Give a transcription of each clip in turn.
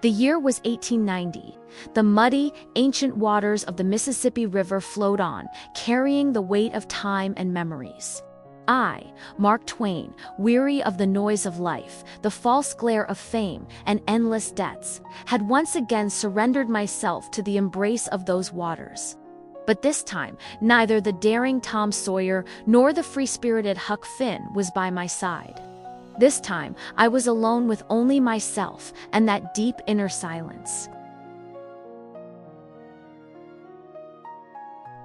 The year was 1890. The muddy, ancient waters of the Mississippi River flowed on, carrying the weight of time and memories. I, Mark Twain, weary of the noise of life, the false glare of fame, and endless debts, had once again surrendered myself to the embrace of those waters. But this time, neither the daring Tom Sawyer nor the free-spirited Huck Finn was by my side. This time, I was alone with only myself and that deep inner silence.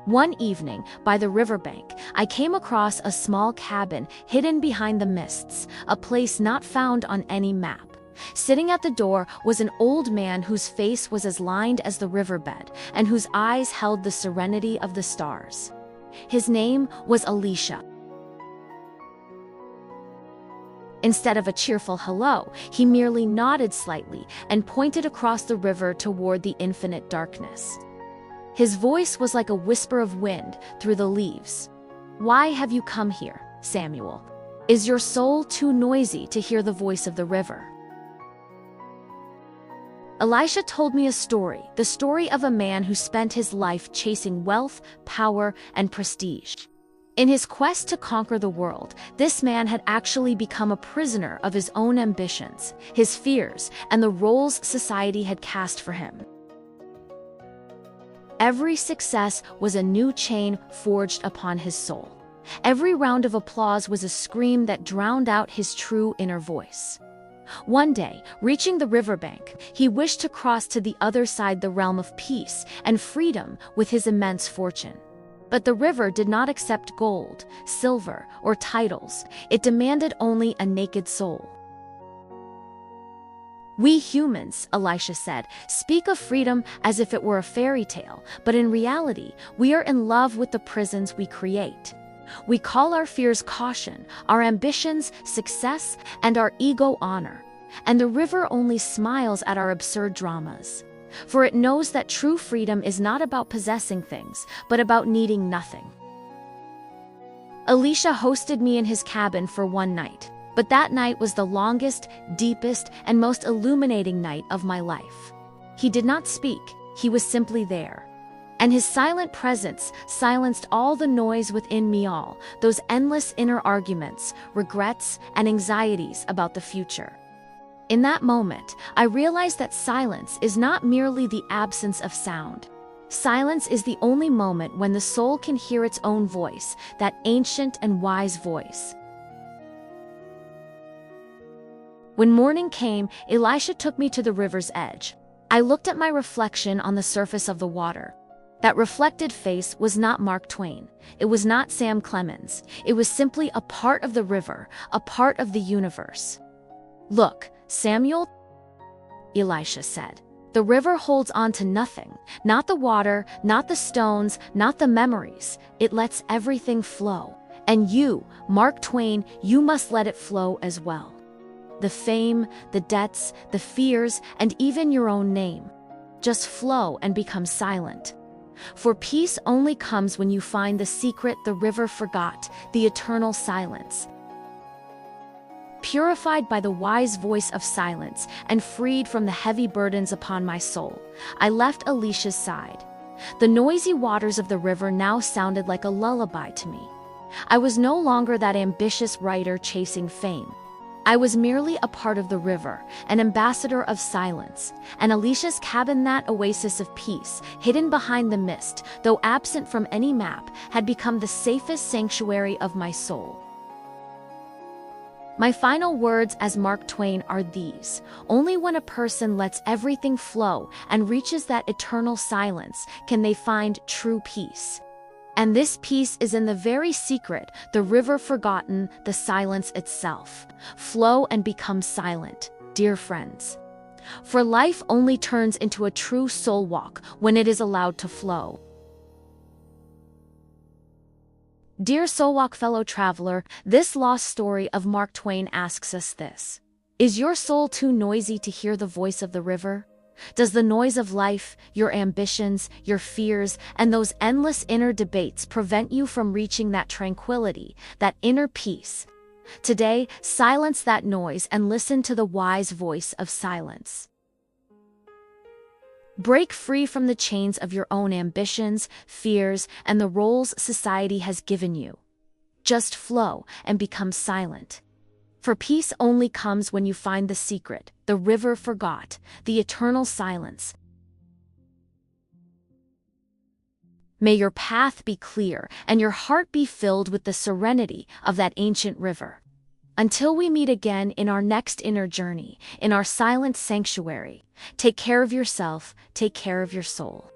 One evening, by the riverbank, I came across a small cabin hidden behind the mists, a place not found on any map. Sitting at the door was an old man whose face was as lined as the riverbed and whose eyes held the serenity of the stars. His name was Elisha. Instead of a cheerful hello, he merely nodded slightly and pointed across the river toward the infinite darkness. His voice was like a whisper of wind through the leaves. "Why have you come here, Samuel? Is your soul too noisy to hear the voice of the river?" Elisha told me a story, the story of a man who spent his life chasing wealth, power, and prestige. In his quest to conquer the world, this man had actually become a prisoner of his own ambitions, his fears, and the roles society had cast for him. Every success was a new chain forged upon his soul. Every round of applause was a scream that drowned out his true inner voice. One day, reaching the riverbank, he wished to cross to the other side, the realm of peace and freedom, with his immense fortune. But the river did not accept gold, silver, or titles. It demanded only a naked soul. "We humans," Elisha said, "speak of freedom as if it were a fairy tale, but in reality, we are in love with the prisons we create. We call our fears caution, our ambitions success, and our ego honor. And the river only smiles at our absurd dramas. For it knows that true freedom is not about possessing things, but about needing nothing." Elisha hosted me in his cabin for one night, but that night was the longest, deepest, and most illuminating night of my life. He did not speak, he was simply there. And his silent presence silenced all the noise within me, all those endless inner arguments, regrets, and anxieties about the future. In that moment, I realized that silence is not merely the absence of sound. Silence is the only moment when the soul can hear its own voice, that ancient and wise voice. When morning came, Elisha took me to the river's edge. I looked at my reflection on the surface of the water. That reflected face was not Mark Twain. It was not Sam Clemens. It was simply a part of the river, a part of the universe. "Look, Samuel," Elisha said. "The river holds on to nothing, not the water, not the stones, not the memories. It lets everything flow. And you, Mark Twain, you must let it flow as well. The fame, the debts, the fears, and even your own name. Just flow and become silent. For peace only comes when you find the secret the river forgot, the eternal silence." Purified by the wise voice of silence and freed from the heavy burdens upon my soul, I left Elisha's side. The noisy waters of the river now sounded like a lullaby to me. I was no longer that ambitious writer chasing fame. I was merely a part of the river, an ambassador of silence, and Elisha's cabin, that oasis of peace, hidden behind the mist, though absent from any map, had become the safest sanctuary of my soul. My final words as Mark Twain are these: only when a person lets everything flow and reaches that eternal silence can they find true peace. And this peace is in the very secret, the river forgotten, the silence itself. Flow and become silent, dear friends. For life only turns into a true soul walk when it is allowed to flow. Dear SoulWalk fellow traveler, this lost story of Mark Twain asks us this: is your soul too noisy to hear the voice of the river? Does the noise of life, your ambitions, your fears, and those endless inner debates prevent you from reaching that tranquility, that inner peace? Today, silence that noise and listen to the wise voice of silence. Break free from the chains of your own ambitions, fears, and the roles society has given you. Just flow and become silent. For peace only comes when you find the secret, the river forgot, the eternal silence. May your path be clear and your heart be filled with the serenity of that ancient river. Until we meet again in our next inner journey, in our silent sanctuary, take care of yourself, take care of your soul.